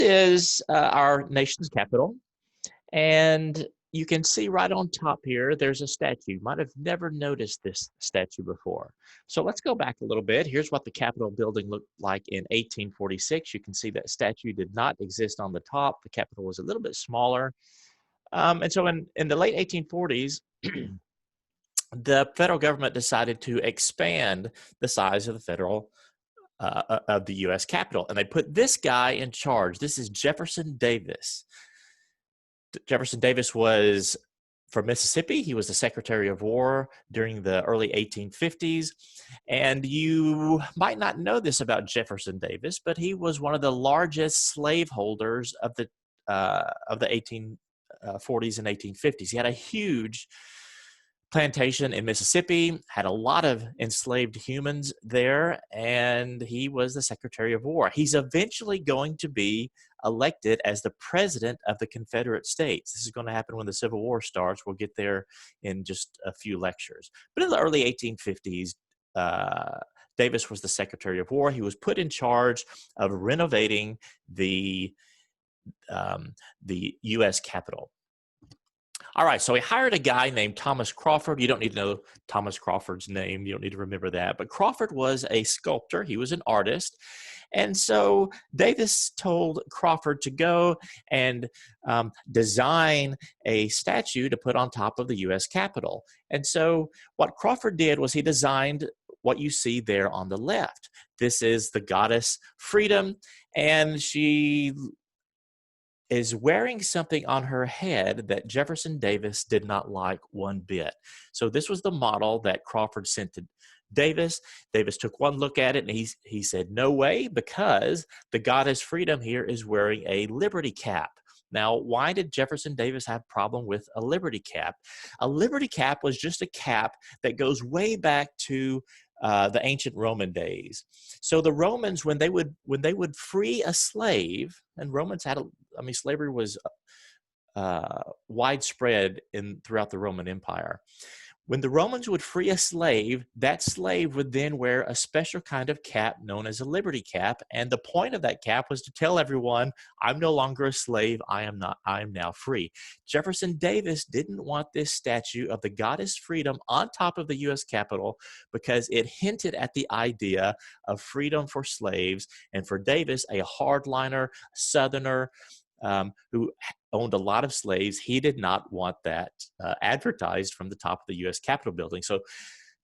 is our nation's capital. And you can see right on top here, there's a statue. You might have never noticed this statue before. So let's go back a little bit. Here's what the Capitol building looked like in 1846. You can see that statue did not exist on the top. The Capitol was a little bit smaller. And so in the late 1840s, the federal government decided to expand the size of the of the U.S. Capitol. And they put this guy in charge. This is Jefferson Davis. Jefferson Davis was from Mississippi. He was the Secretary of War during the early 1850s. And you might not know this about Jefferson Davis, but he was one of the largest slaveholders of the 1840s and 1850s. He had a huge plantation in Mississippi, had a lot of enslaved humans there, and he was the Secretary of War. He's eventually going to be elected as the President of the Confederate States. This is going to happen when the Civil War starts. We'll get there in just a few lectures. But in the early 1850s, Davis was the Secretary of War. He was put in charge of renovating the U.S. Capitol. All right, so he hired a guy named Thomas Crawford. You don't need to know Thomas Crawford's name. You don't need to remember that. But Crawford was a sculptor. He was an artist. And so Davis told Crawford to go and design a statue to put on top of the U.S. Capitol. And so what Crawford did was he designed what you see there on the left. This is the goddess Freedom, and she is wearing something on her head that Jefferson Davis did not like one bit. So this was the model that Crawford sent to Davis. Davis took one look at it and he said, no way, because the goddess Freedom here is wearing a liberty cap. Now, why did Jefferson Davis have a problem with a liberty cap? A liberty cap was just a cap that goes way back to the ancient Roman days. So the Romans, when they would free a slave, and Romans had, slavery was widespread throughout the Roman Empire. When the Romans would free a slave, that slave would then wear a special kind of cap known as a liberty cap. And the point of that cap was to tell everyone, I'm no longer a slave. I am now free. Jefferson Davis didn't want this statue of the goddess Freedom on top of the U.S. Capitol because it hinted at the idea of freedom for slaves. And for Davis, a hardliner, Southerner, who owned a lot of slaves, he did not want that advertised from the top of the U.S. Capitol building. So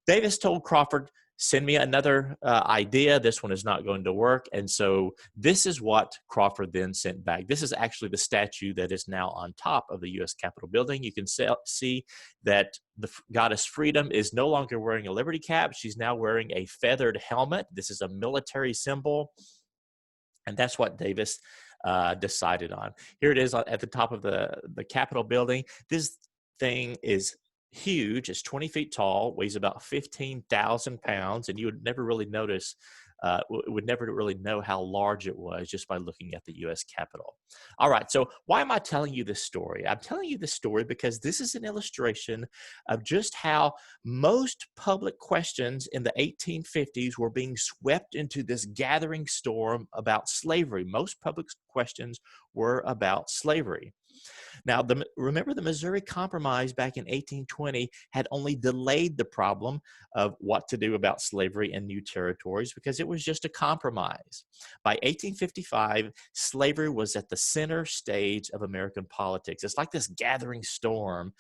Davis told Crawford, send me another idea. This one is not going to work. And so this is what Crawford then sent back. This is actually the statue that is now on top of the U.S. Capitol building. You can see that the goddess Freedom is no longer wearing a liberty cap. She's now wearing a feathered helmet. This is a military symbol. And that's what Davis decided on. Here it is at the top of the Capitol building. This thing is huge. It's 20 feet tall, weighs about 15,000 pounds, and you would never really notice, would never really know how large it was just by looking at the U.S. Capitol. All right, so why am I telling you this story? I'm telling you this story because this is an illustration of just how most public questions in the 1850s were being swept into this gathering storm about slavery. Most public questions were about slavery. Now, remember the Missouri Compromise back in 1820 had only delayed the problem of what to do about slavery in new territories because it was just a compromise. By 1855, slavery was at the center stage of American politics. It's like this gathering storm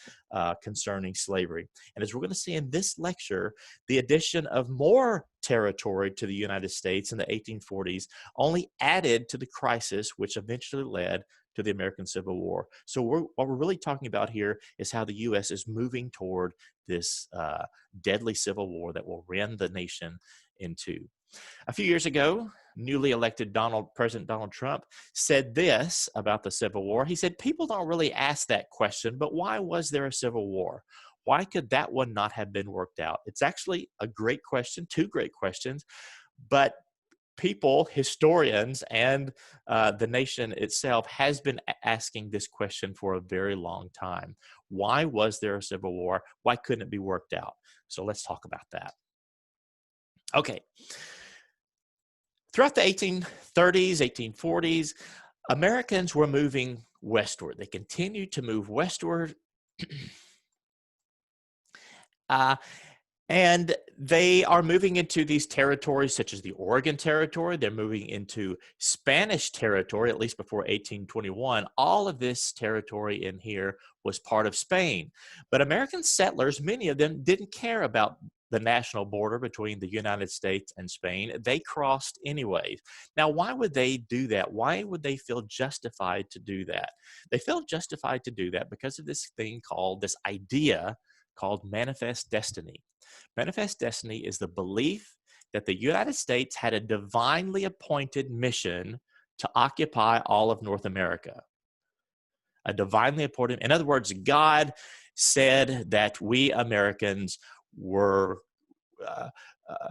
concerning slavery. And as we're going to see in this lecture, the addition of more territory to the United States in the 1840s only added to the crisis, which eventually led to the American Civil War. So what we're really talking about here is how the U.S. is moving toward this deadly civil war that will rend the nation in two. A few years ago, newly elected President Donald Trump said this about the Civil War. He said, people don't really ask that question, but why was there a Civil War? Why could that one not have been worked out? It's actually a great question, two great questions, but people, historians, and the nation itself has been asking this question for a very long time. Why was there a Civil War? Why couldn't it be worked out? So let's talk about that. Okay. Throughout the 1830s, 1840s, Americans were moving westward. They continued to move westward. uh, And they are moving into these territories such as the Oregon Territory. They're moving into Spanish territory, at least before 1821. All of this territory in here was part of Spain. But American settlers, many of them, didn't care about the national border between the United States and Spain. They crossed anyways. Now, why would they do that? Why would they feel justified to do that? They felt justified to do that because of this thing called, this idea called manifest destiny. Manifest destiny is the belief that the United States had a divinely appointed mission to occupy all of North America. A divinely appointed, in other words, God said that we Americans were, uh, uh,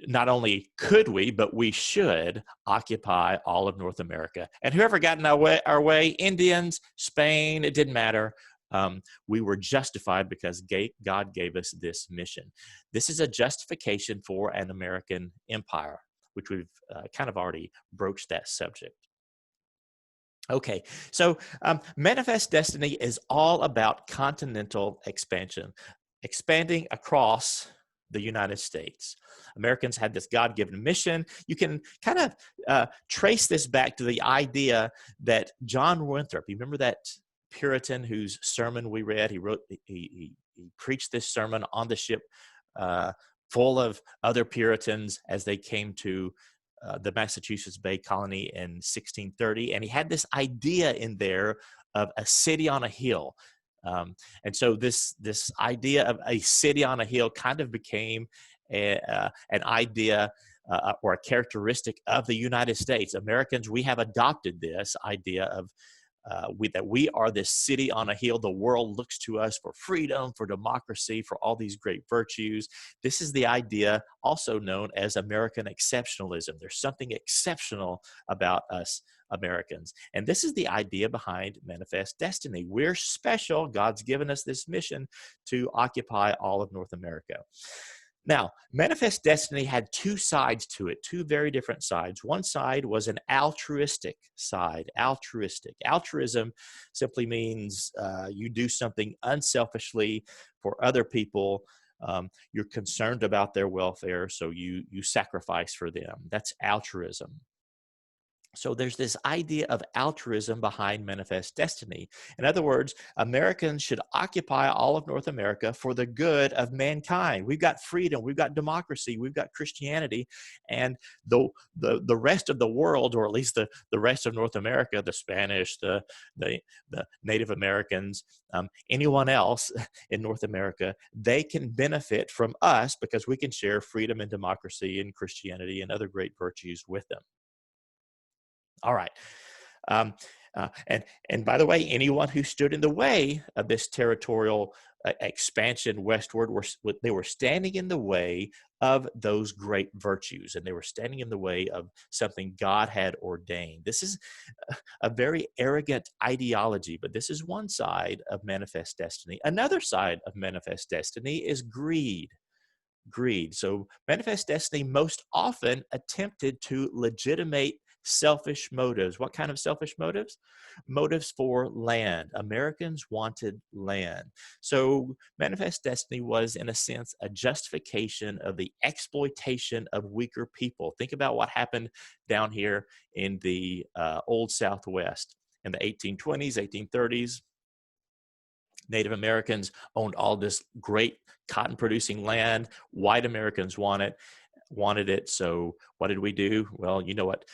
not only could we, but we should occupy all of North America. And whoever got in our way, Indians, Spain, it didn't matter. We were justified because God gave us this mission. This is a justification for an American empire, which we've kind of already broached that subject. Okay, so Manifest Destiny is all about continental expansion, expanding across the United States. Americans had this God-given mission. You can kind of trace this back to the idea that John Winthrop, you remember that Puritan whose sermon we read? He preached this sermon on the ship full of other Puritans as they came to the Massachusetts Bay Colony in 1630. And he had this idea in there of a city on a hill. And so this idea of a city on a hill kind of became an idea or a characteristic of the United States. Americans, we have adopted this idea of that we are this city on a hill. The world looks to us for freedom, for democracy, for all these great virtues. This is the idea also known as American exceptionalism. There's something exceptional about us Americans. And this is the idea behind Manifest Destiny. We're special. God's given us this mission to occupy all of North America. Now, Manifest Destiny had two sides to it, two very different sides. One side was an altruistic side, altruistic. Altruism simply means you do something unselfishly for other people. You're concerned about their welfare, so you sacrifice for them. That's altruism. So there's this idea of altruism behind Manifest Destiny. In other words, Americans should occupy all of North America for the good of mankind. We've got freedom, we've got democracy, we've got Christianity, and the rest of the world, or at least the rest of North America, the Spanish, the Native Americans, anyone else in North America, they can benefit from us because we can share freedom and democracy and Christianity and other great virtues with them. All right. And by the way, anyone who stood in the way of this territorial expansion westward, they were standing in the way of those great virtues, and they were standing in the way of something God had ordained. This is a very arrogant ideology, but this is one side of Manifest Destiny. Another side of Manifest Destiny is greed. Greed. So Manifest Destiny most often attempted to legitimate selfish motives. What kind of selfish motives? Motives for land. Americans wanted land. So Manifest Destiny was, in a sense, a justification of the exploitation of weaker people. Think about what happened down here in the old Southwest in the 1820s, 1830s. Native Americans owned all this great cotton producing land. White Americans wanted it. So what did we do? Well, you know what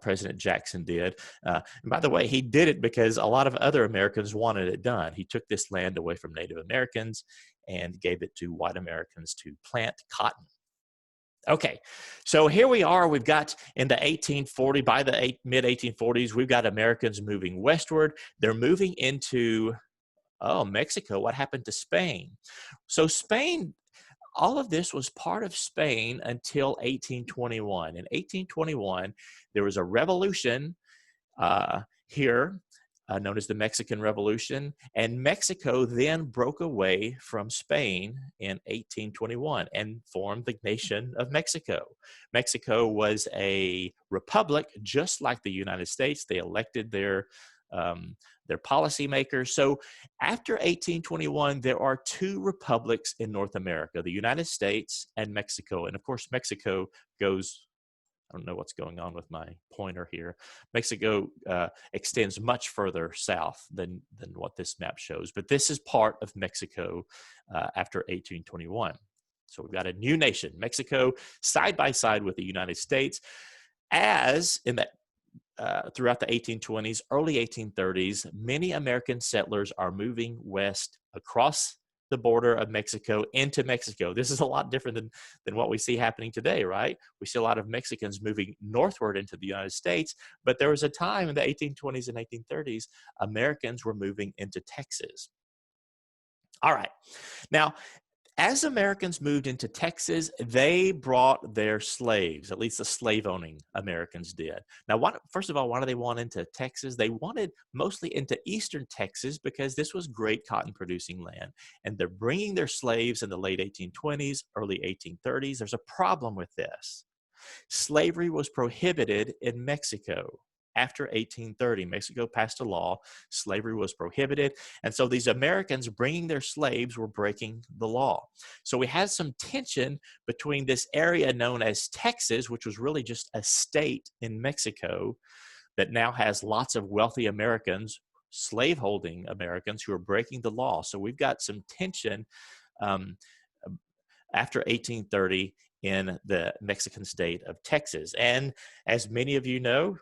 President Jackson did. And by the way, he did it because a lot of other Americans wanted it done. He took this land away from Native Americans and gave it to white Americans to plant cotton. Okay, so here we are. We've got in the 1840, by the mid 1840s, we've got Americans moving westward. They're moving into Mexico. What happened to Spain? So Spain, all of this was part of Spain until 1821. In 1821, there was a revolution here known as the Mexican Revolution. And Mexico then broke away from Spain in 1821 and formed the nation of Mexico. Mexico was a republic, just like the United States. They elected their policymakers. So after 1821, there are two republics in North America, the United States and Mexico. And of course, Mexico goes, I don't know what's going on with my pointer here. Mexico extends much further south than what this map shows, but this is part of Mexico after 1821. So we've got a new nation, Mexico, side by side with the United States, as in that throughout the 1820s, early 1830s, many American settlers are moving west across the border of Mexico into Mexico. This is a lot different than what we see happening today, right? We see a lot of Mexicans moving northward into the United States, but there was a time in the 1820s and 1830s, Americans were moving into Texas. All right. Now, as Americans moved into Texas, they brought their slaves, at least the slave-owning Americans did. Now, first of all, why do they want into Texas? They wanted mostly into eastern Texas because this was great cotton-producing land. And they're bringing their slaves in the late 1820s, early 1830s. There's a problem with this. Slavery was prohibited in Mexico. After 1830, Mexico passed a law, slavery was prohibited, and so these Americans bringing their slaves were breaking the law. So we had some tension between this area known as Texas, which was really just a state in Mexico that now has lots of wealthy Americans, slaveholding Americans who are breaking the law. So we've got some tension after 1830 in the Mexican state of Texas. And as many of you know,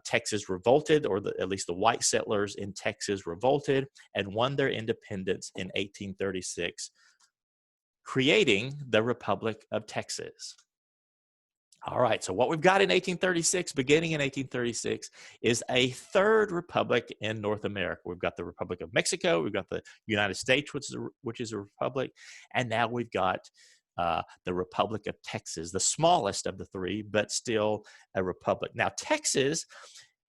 Texas revolted, or at least the white settlers in Texas revolted and won their independence in 1836, creating the Republic of Texas. All right, so what we've got in 1836, beginning in 1836, is a third republic in North America. We've got the Republic of Mexico, we've got the United States, which is a republic, and now we've got the Republic of Texas, the smallest of the three, but still a republic. Now, Texas,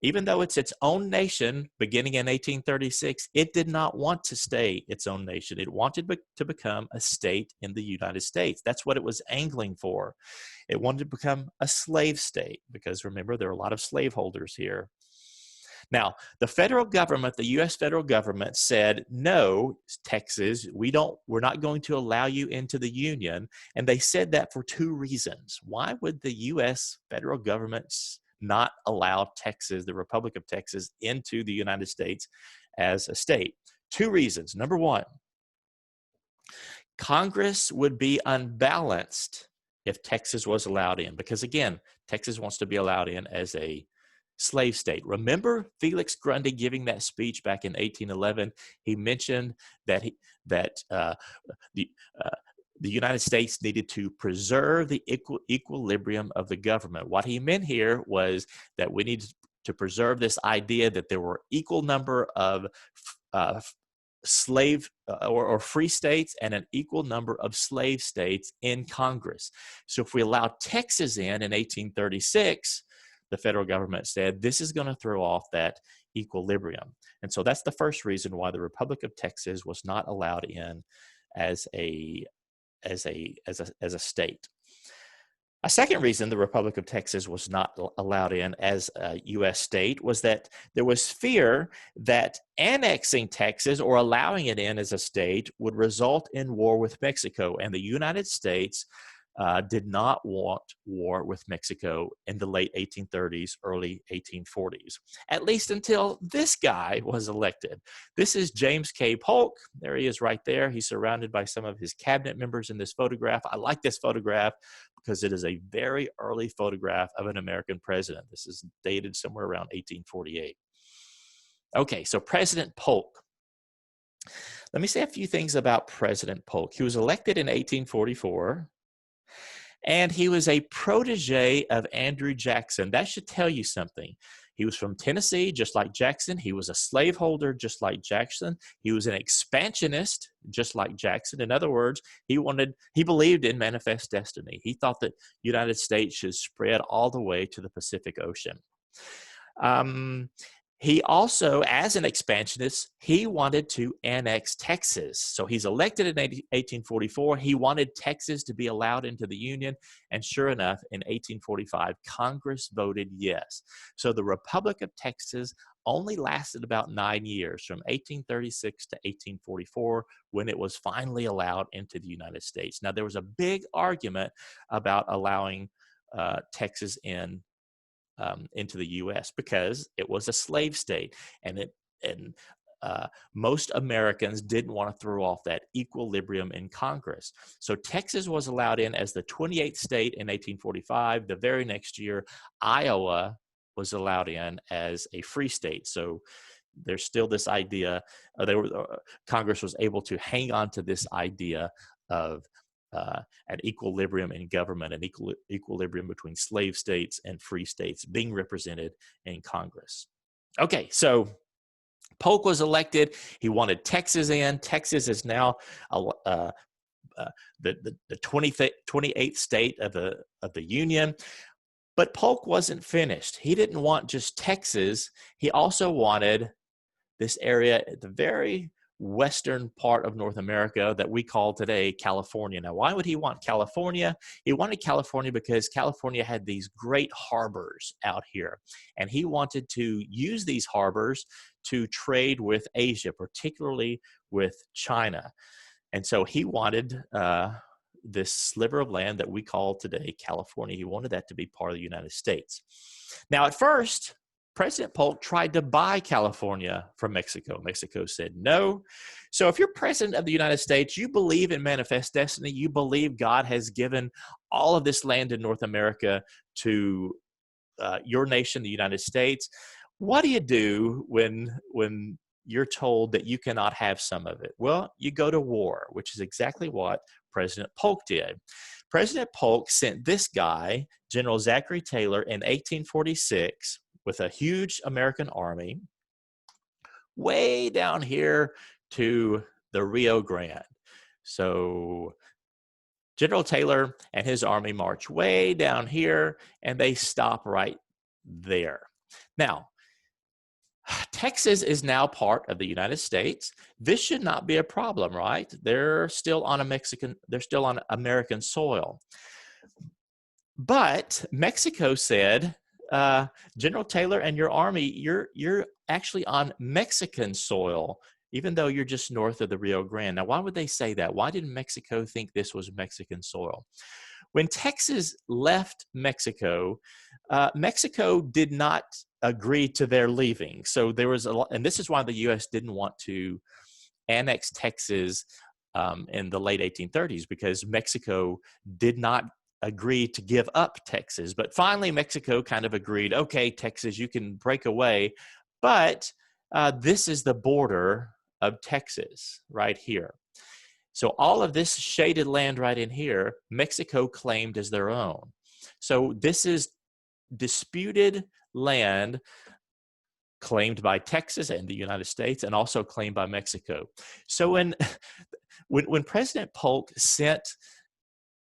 even though it's its own nation beginning in 1836, it did not want to stay its own nation. It wanted to become a state in the United States. That's what it was angling for. It wanted to become a slave state because, remember, there are a lot of slaveholders here. Now, the federal government, the U.S. federal government said, no, Texas, we're not going to allow you into the Union. And they said that for two reasons. Why would the U.S. federal government not allow Texas, the Republic of Texas, into the United States as a state? Two reasons. Number one, Congress would be unbalanced if Texas was allowed in, because again, Texas wants to be allowed in as a slave state. Remember Felix Grundy giving that speech back in 1811? He mentioned that the United States needed to preserve the equilibrium of the government. What he meant here was that we needed to preserve this idea that there were equal number of slave or free states and an equal number of slave states in Congress. So if we allow Texas in 1836, the federal government said this is going to throw off that equilibrium. And so that's the first reason why the Republic of Texas was not allowed in as a state. A second reason the Republic of Texas was not allowed in as a U.S. state was that there was fear that annexing Texas or allowing it in as a state would result in war with Mexico, and the United States did not want war with Mexico in the late 1830s, early 1840s, at least until this guy was elected. This is James K. Polk. There he is right there. He's surrounded by some of his cabinet members in this photograph. I like this photograph because it is a very early photograph of an American president. This is dated somewhere around 1848. Okay, so President Polk. Let me say a few things about President Polk. He was elected in 1844. And he was a protege of Andrew Jackson. That should tell you something. He was from Tennessee, just like Jackson. He was a slaveholder, just like Jackson. He was an expansionist, just like Jackson. In other words, he believed in manifest destiny. He thought that the United States should spread all the way to the Pacific Ocean. He also, as an expansionist, he wanted to annex Texas. So he's elected in 1844. He wanted Texas to be allowed into the Union. And sure enough, in 1845, Congress voted yes. So the Republic of Texas only lasted about 9 years, from 1836 to 1844, when it was finally allowed into the United States. Now, there was a big argument about allowing Texas into the U.S. because it was a slave state, and most Americans didn't want to throw off that equilibrium in Congress. So Texas was allowed in as the 28th state in 1845. The very next year, Iowa was allowed in as a free state. So there's still this idea, Congress was able to hang on to this idea of an equilibrium in government, an equilibrium between slave states and free states being represented in Congress. Okay, so Polk was elected. He wanted Texas in. Texas is now the 28th state of the Union. But Polk wasn't finished. He didn't want just Texas. He also wanted this area at the very western part of North America that we call today California. Now, why would he want California? He wanted California because California had these great harbors out here, and he wanted to use these harbors to trade with Asia, particularly with China. And so he wanted this sliver of land that we call today California. He wanted that to be part of the United States. Now, at first, President Polk tried to buy California from Mexico. Mexico said no. So if you're president of the United States, you believe in manifest destiny, you believe God has given all of this land in North America to your nation, the United States. What do you do when you're told that you cannot have some of it? Well, you go to war, which is exactly what President Polk did. President Polk sent this guy, General Zachary Taylor, in 1846 with a huge American army way down here to the Rio Grande. So General Taylor and his army march way down here, and they stop right there. Now, Texas is now part of the United States. This should not be a problem, right? They're still on American soil. But Mexico said, General Taylor and your army, you're actually on Mexican soil, even though you're just north of the Rio Grande. Now, why would they say that? Why did Mexico think this was Mexican soil? When Texas left Mexico, Mexico did not agree to their leaving. So there was and this is why the U.S. didn't want to annex Texas in the late 1830s, because Mexico did not agree to give up Texas. But finally, Mexico kind of agreed, okay, Texas, you can break away, but this is the border of Texas right here. So all of this shaded land right in here, Mexico claimed as their own. So this is disputed land claimed by Texas and the United States, and also claimed by Mexico. So when President Polk sent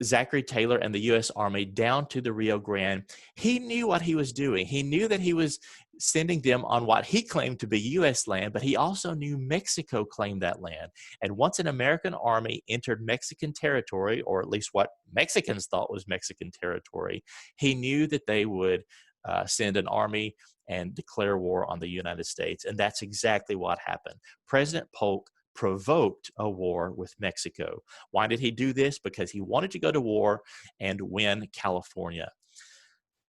Zachary Taylor and the U.S. Army down to the Rio Grande, he knew what he was doing. He knew that he was sending them on what he claimed to be U.S. land, but he also knew Mexico claimed that land. And once an American army entered Mexican territory, or at least what Mexicans thought was Mexican territory, he knew that they would send an army and declare war on the United States. And that's exactly what happened. President Polk provoked a war with Mexico. Why did he do this? Because he wanted to go to war and win California.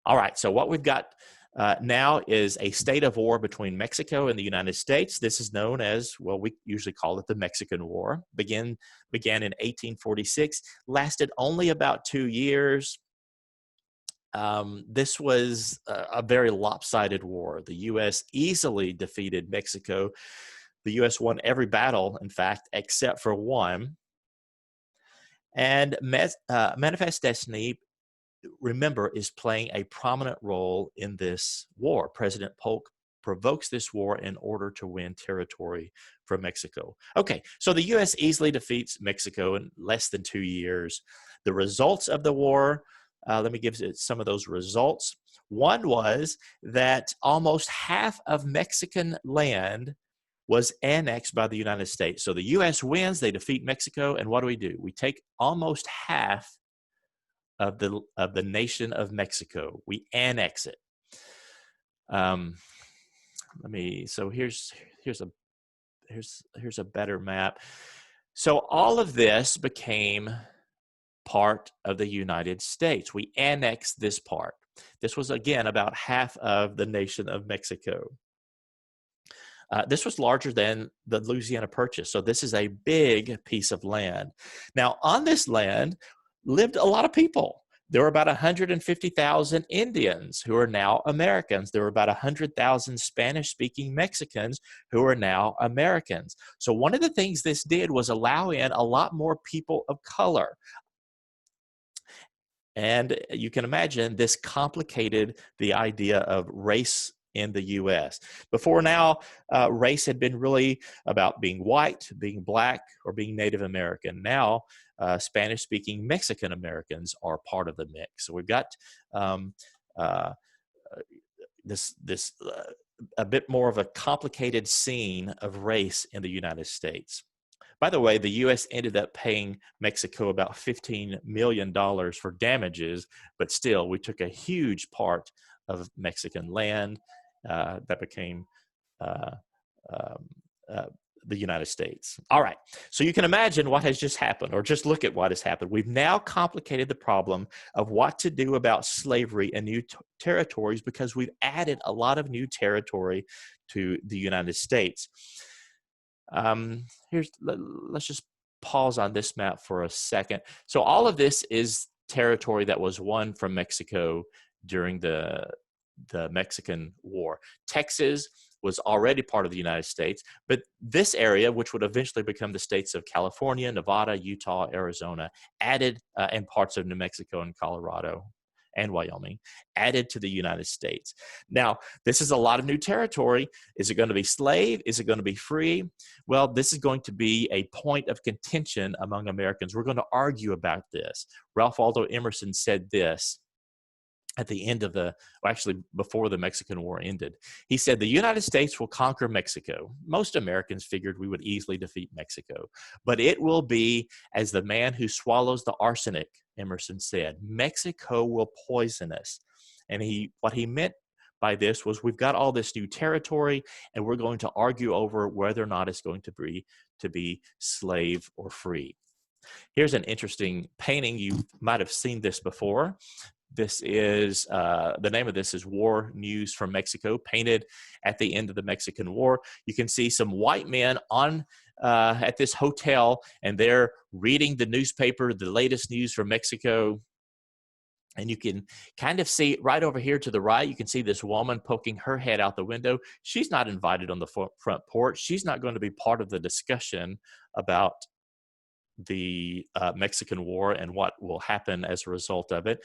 All right, so what we've got now is a state of war between Mexico and the United States. This is known as, well, we usually call it the Mexican War. Began in 1846, lasted only about 2 years. This was a very lopsided war. The U.S. easily defeated Mexico. The U.S. won every battle, in fact, except for one. And Manifest Destiny, remember, is playing a prominent role in this war. President Polk provokes this war in order to win territory from Mexico. Okay, so the U.S. easily defeats Mexico in less than 2 years. The results of the war, let me give you some of those results. One was that almost half of Mexican land was annexed by the United States. So the U.S. wins, they defeat Mexico, and what do? We take almost half of the nation of Mexico. We annex it. So here's a better map. So all of this became part of the United States. We annexed this part. This was, again, about half of the nation of Mexico. This was larger than the Louisiana Purchase. So this is a big piece of land. Now, on this land lived a lot of people. There were about 150,000 Indians who are now Americans. There were about 100,000 Spanish-speaking Mexicans who are now Americans. So one of the things this did was allow in a lot more people of color. And you can imagine this complicated the idea of race in the U.S. Before now, race had been really about being white, being black, or being Native American. Now, Spanish-speaking Mexican Americans are part of the mix. So we've got this a bit more of a complicated scene of race in the United States. By the way, the U.S. ended up paying Mexico about $15 million for damages, but still, we took a huge part of Mexican land that became the United States. All right, so you can imagine what has just happened, or just look at what has happened. We've now complicated the problem of what to do about slavery in new territories because we've added a lot of new territory to the United States. Let's just pause on this map for a second. So all of this is territory that was won from Mexico during the Mexican War. Texas was already part of the United States, but this area, which would eventually become the states of California, Nevada, Utah, Arizona, added, and parts of New Mexico and Colorado and Wyoming, added to the United States. Now, this is a lot of new territory. Is it going to be slave? Is it going to be free? Well, this is going to be a point of contention among Americans. We're going to argue about this. Ralph Waldo Emerson said this at the end of actually before the Mexican War ended. He said, the United States will conquer Mexico. Most Americans figured we would easily defeat Mexico, but it will be as the man who swallows the arsenic, Emerson said. Mexico will poison us. And what he meant by this was we've got all this new territory and we're going to argue over whether or not it's going to be slave or free. Here's an interesting painting. You might have seen this before. This is, the name of this is War News from Mexico, painted at the end of the Mexican War. You can see some white men at this hotel, and they're reading the newspaper, the latest news from Mexico. And you can kind of see right over here to the right, you can see this woman poking her head out the window. She's not invited on the front porch. She's not going to be part of the discussion about the Mexican War and what will happen as a result of it.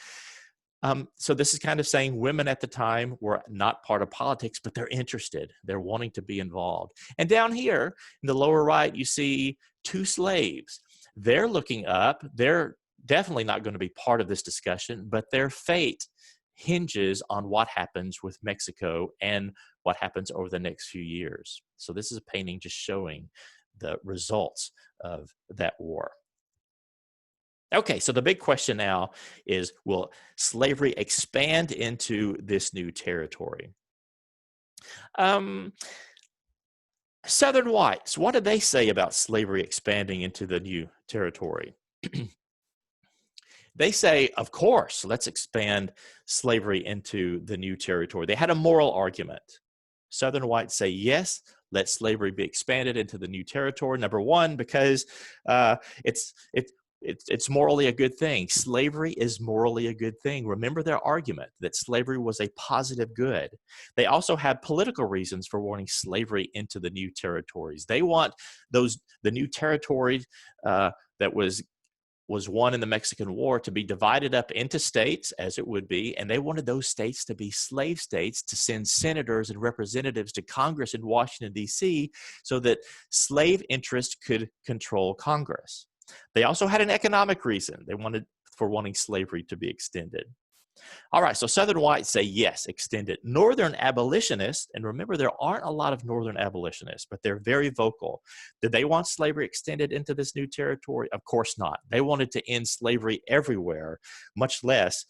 So this is kind of saying women at the time were not part of politics, but they're interested. They're wanting to be involved. And down here in the lower right, you see two slaves. They're looking up. They're definitely not going to be part of this discussion, but their fate hinges on what happens with Mexico and what happens over the next few years. So this is a painting just showing the results of that war. Okay, so the big question now is, will slavery expand into this new territory? Southern whites, what do they say about slavery expanding into the new territory? They say, of course, let's expand slavery into the new territory. They had a moral argument. Southern whites say, yes, let slavery be expanded into the new territory. Number one, because it's morally a good thing. Slavery is morally a good thing. Remember their argument that slavery was a positive good. They also have political reasons for wanting slavery into the new territories. They want the new territory that was won in the Mexican War to be divided up into states, as it would be, and they wanted those states to be slave states, to send senators and representatives to Congress in Washington, D.C., so that slave interests could control Congress. They also had an economic reason. They wanted slavery to be extended. All right, so Southern whites say yes, extend it. Northern abolitionists, and remember there aren't a lot of Northern abolitionists, but they're very vocal. Did they want slavery extended into this new territory? Of course not. They wanted to end slavery everywhere, much less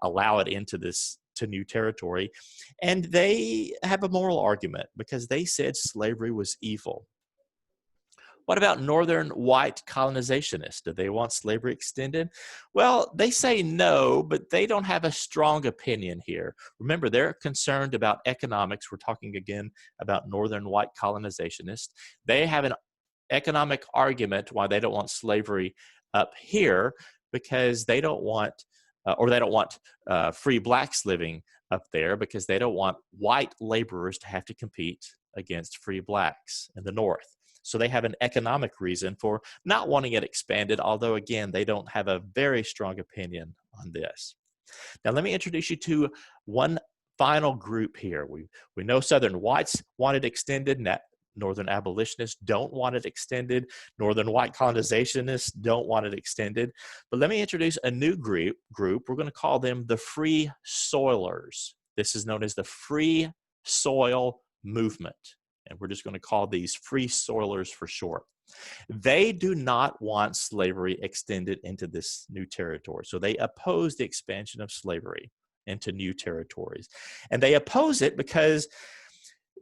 allow it into this to new territory. And they have a moral argument because they said slavery was evil. What about Northern white colonizationists? Do they want slavery extended? Well, they say no, but they don't have a strong opinion here. Remember, they're concerned about economics. We're talking again about Northern white colonizationists. They have an economic argument why they don't want slavery up here because they don't want, free blacks living up there because they don't want white laborers to have to compete against free blacks in the North. So they have an economic reason for not wanting it expanded, although, again, they don't have a very strong opinion on this. Now, let me introduce you to one final group here. We know Southern whites want it extended, and Northern abolitionists don't want it extended. Northern white colonizationists don't want it extended. But let me introduce a new group. We're going to call them the Free Soilers. This is known as the Free Soil Movement. And we're just going to call these Free Soilers for short. They do not want slavery extended into this new territory. So they oppose the expansion of slavery into new territories. And they oppose it because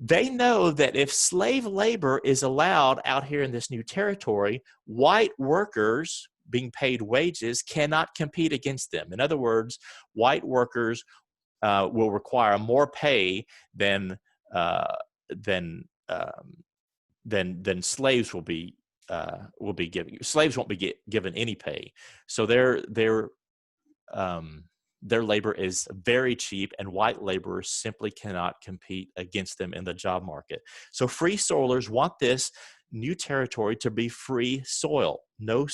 they know that if slave labor is allowed out here in this new territory, white workers being paid wages cannot compete against them. In other words, white workers will require more pay than slaves will be given. Slaves won't be given any pay, so their labor is very cheap, and white laborers simply cannot compete against them in the job market. So free soilers want this new territory to be free soil, no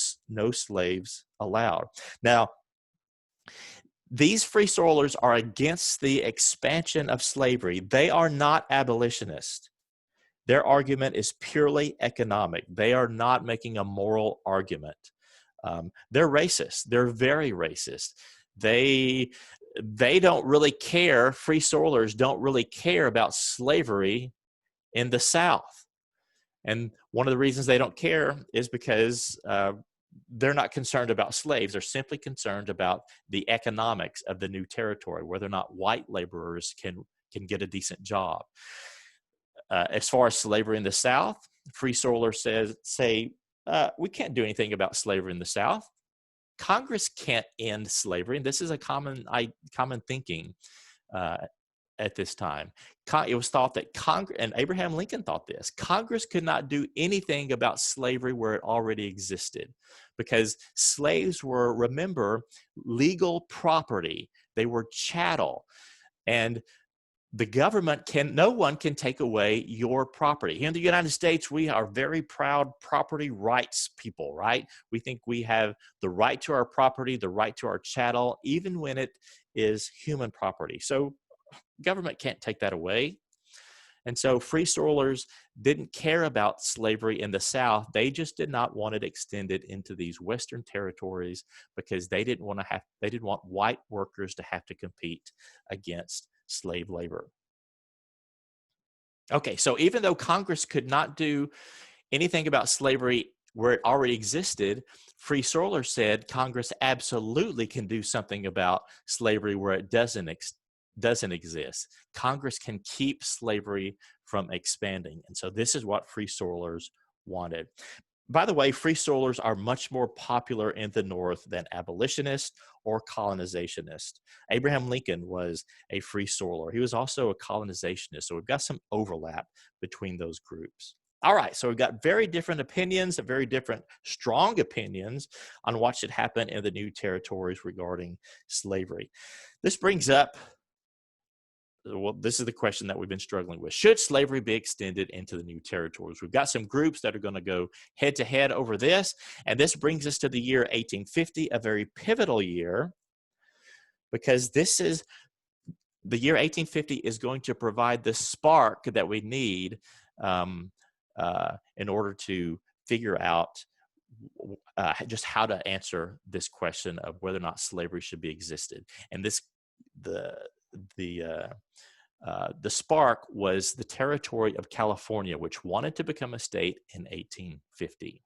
slaves allowed. Now, these free soilers are against the expansion of slavery. They are not abolitionists. Their argument is purely economic. They are not making a moral argument. They're racist. They're very racist. They don't really care. Free soilers don't really care about slavery in the South. And one of the reasons they don't care is because they're not concerned about slaves. They're simply concerned about the economics of the new territory, whether or not white laborers can get a decent job. As far as slavery in the South, Free Soilers say we can't do anything about slavery in the South. Congress can't end slavery, and this is a common thinking at this time. It was thought that Congress, and Abraham Lincoln thought this, Congress could not do anything about slavery where it already existed, because slaves were, remember, legal property. They were chattel, and the government no one can take away your property. Here in the United States, we are very proud property rights people, right? We think we have the right to our property, the right to our chattel, even when it is human property. So government can't take that away. And so free soilers didn't care about slavery in the South. They just did not want it extended into these Western territories because they didn't want white workers to have to compete against slave labor. Okay, so even though Congress could not do anything about slavery where it already existed, Free Soilers said Congress absolutely can do something about slavery where it doesn't exist. Congress can keep slavery from expanding. And so this is what Free Soilers wanted. By the way, Free Soilers are much more popular in the North than abolitionists or colonizationists. Abraham Lincoln was a Free Soiler. He was also a colonizationist. So we've got some overlap between those groups. All right, so we've got very different opinions, very different strong opinions on what should happen in the new territories regarding slavery. This brings up, well, this is the question that we've been struggling with. Should slavery be extended into the new territories? We've got some groups that are going to go head to head over this. And this brings us to the year 1850, a very pivotal year, because this is the year 1850 is going to provide the spark that we need in order to figure out just how to answer this question of whether or not slavery should be existed. And this, the the the spark was the territory of California, which wanted to become a state in 1850.